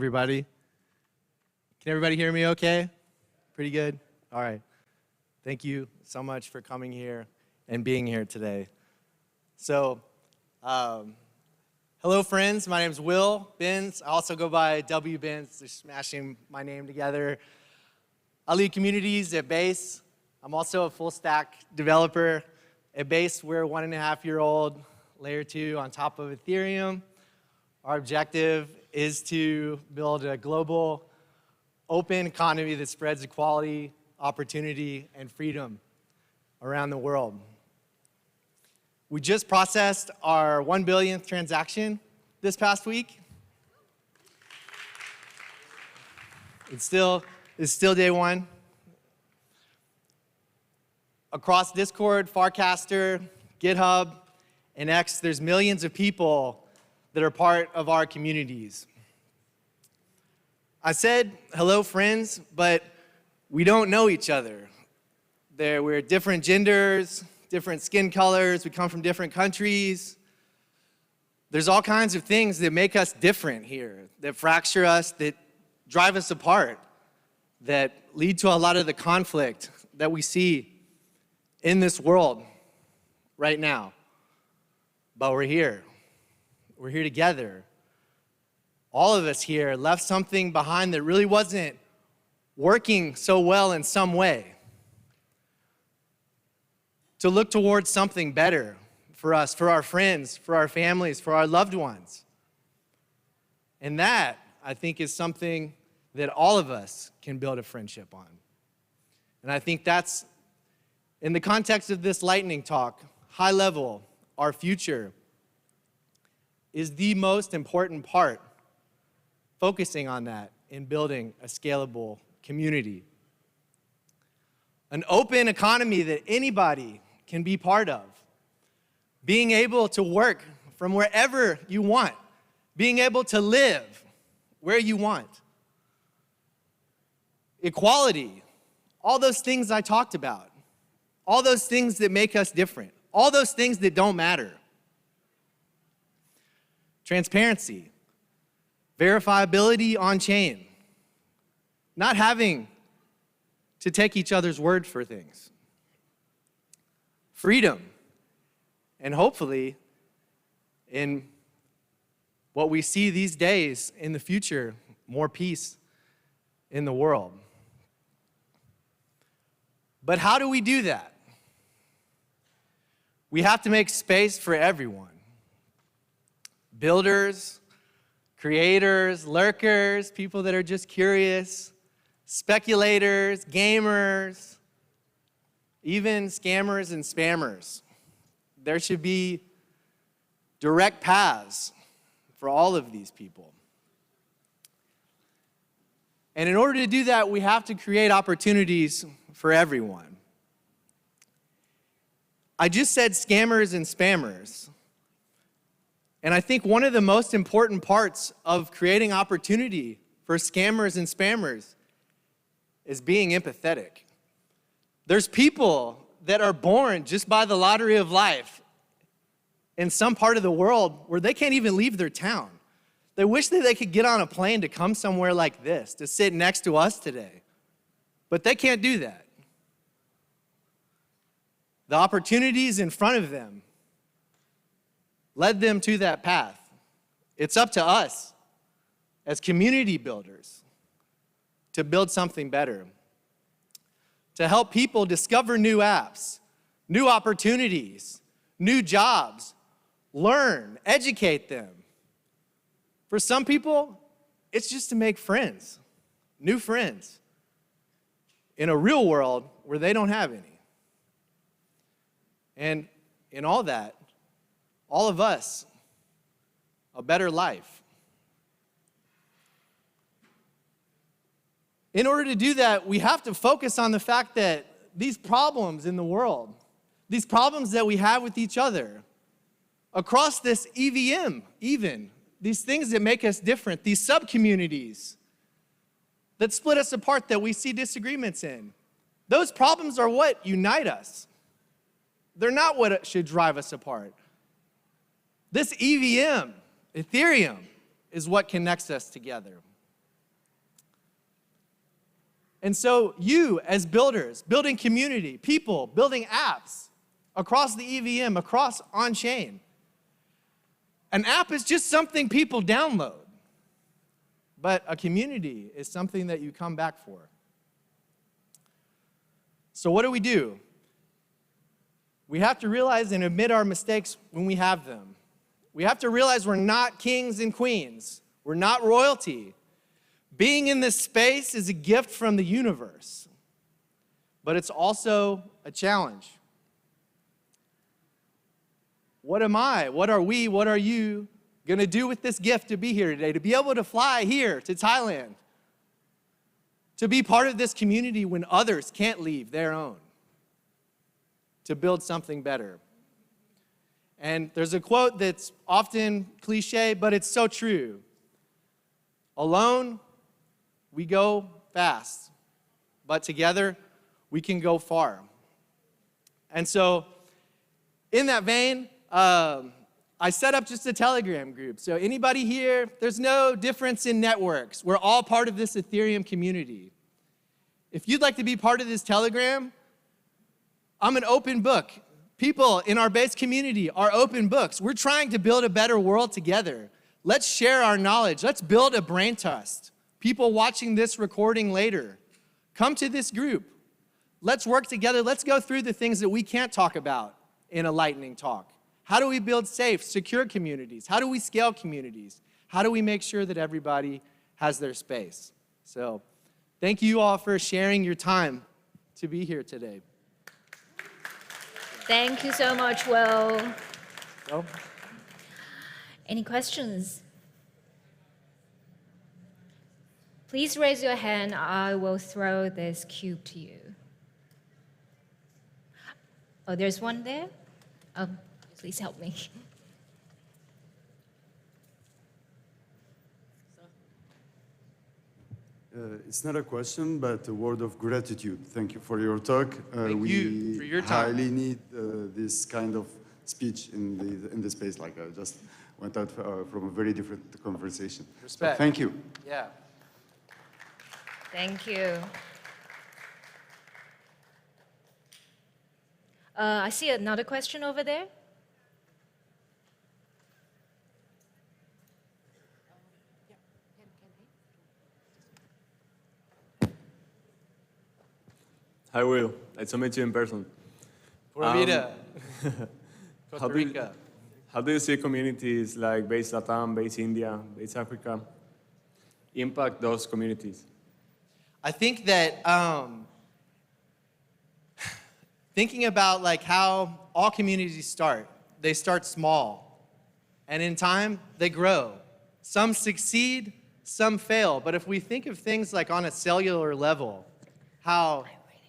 everybody. Can everybody hear me okay? Pretty good? All right. Thank you so much for coming here and being here today. So, hello friends, my name is Will Binns. I also go by wbnns. They're smashing my name together. I lead communities at Base. I'm also a full stack developer. At Base, we're a 1.5-year-old layer 2 on top of Ethereum. Our objective is to build a global open economy that spreads equality, opportunity, and freedom around the world. We just processed our 1 billionth transaction this past week. It's still day one. Across Discord, Farcaster, GitHub, and X, there's millions of people that are part of our communities. I said, hello friends, but we don't know each other. We're different genders, different skin colors, we come from different countries. There's all kinds of things that make us different here, that fracture us, that drive us apart, that lead to a lot of the conflict that we see in this world right now. But we're here. We're here together. All of us here left something behind that really wasn't working so well in some way. To look towards something better for us, for our friends, for our families, for our loved ones. And that, I think, is something that all of us can build a friendship on. And I think that's, in the context of this lightning talk, high level, our future is the most important part, focusing on that in building a scalable community. An open economy that anybody can be part of. Being able to work from wherever you want. Being able to live where you want. Equality, all those things I talked about. All those things that make us different. All those things that don't matter. Transparency, verifiability on chain, not having to take each other's word for things. Freedom, and hopefully, in what we see these days in the future, more peace in the world. But how do we do that? We have to make space for everyone. Builders, creators, lurkers, people that are just curious, speculators, gamers, even scammers and spammers. There should be direct paths for all of these people. And in order to do that, we have to create opportunities for everyone. I just said scammers and spammers. And I think one of the most important parts of creating opportunity for scammers and spammers is being empathetic. There's people that are born just by the lottery of life in some part of the world where they can't even leave their town. They wish that they could get on a plane to come somewhere like this, to sit next to us today. But they can't do that. The opportunities in front of them led them to that path. It's up to us as community builders to build something better, to help people discover new apps, new opportunities, new jobs, learn, educate them. For some people, it's just to make friends, new friends, in a real world where they don't have any. And in all that, all of us, a better life. In order to do that, we have to focus on the fact that these problems in the world, these problems that we have with each other, across this EVM even, these things that make us different, these sub-communities that split us apart, that we see disagreements in, those problems are what unite us. They're not what should drive us apart. This EVM, Ethereum, is what connects us together. And so you, as builders, building community, people, building apps across the EVM, across on-chain. An app is just something people download. But a community is something that you come back for. So what do? We have to realize and admit our mistakes when we have them. We have to realize we're not kings and queens. We're not royalty. Being in this space is a gift from the universe, but it's also a challenge. What am I? What are we? What are you going to do with this gift to be here today, to be able to fly here to Thailand, to be part of this community when others can't leave their own, to build something better? And there's a quote that's often cliche, but it's so true. Alone, we go fast, but together, we can go far. And so, in that vein, I set up just a Telegram group. So anybody here, there's no difference in networks. We're all part of this Ethereum community. If you'd like to be part of this Telegram, I'm an open book. People in our base community are open books. We're trying to build a better world together. Let's share our knowledge. Let's build a brain trust. People watching this recording later, come to this group. Let's work together. Let's go through the things that we can't talk about in a lightning talk. How do we build safe, secure communities? How do we scale communities? How do we make sure that everybody has their space? So thank you all for sharing your time to be here today. Thank you so much, Will. So, Any questions? Please raise your hand. I will throw this cube to you. Oh, there's one there? Oh, please help me. It's not a question, but a word of gratitude. Thank you for your talk. Thank you for your time. We highly need this kind of speech in the space. Like I just went out from a very different conversation. Respect. So thank you. Yeah. Thank you. I see another question over there. Hi, Will. Nice to meet you in person. Pura vida. Costa Rica. How do you see communities like base Latam, base India, base Africa impact those communities? I think that thinking about like how all communities start, they start small, and in time they grow. Some succeed, some fail. But if we think of things like on a cellular level, how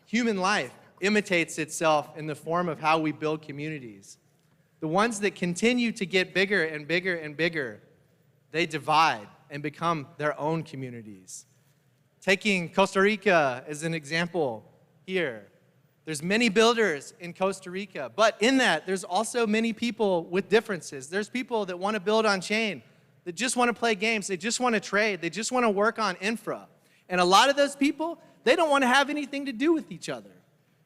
human life imitates itself in the form of how we build communities. The ones that continue to get bigger and bigger and bigger, they divide and become their own communities. Taking Costa Rica as an example here, there's many builders in Costa Rica, but in that, there's also many people with differences. There's people that want to build on chain, that just want to play games, they just want to trade, they just want to work on infra. And a lot of those people, they don't want to have anything to do with each other.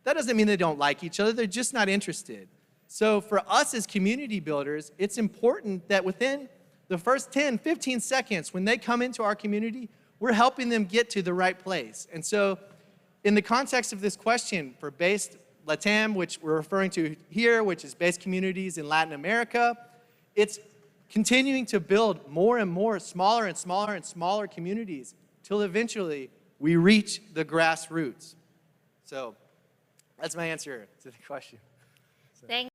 That doesn't mean they don't like each other, they're just not interested. So for us as community builders, it's important that within the first 10, 15 seconds when they come into our community, we're helping them get to the right place. And so in the context of this question for based LATAM, which we're referring to here, which is based communities in Latin America, it's continuing to build more and more smaller and smaller and smaller communities till eventually we reach the grassroots. So that's my answer to the question. Thank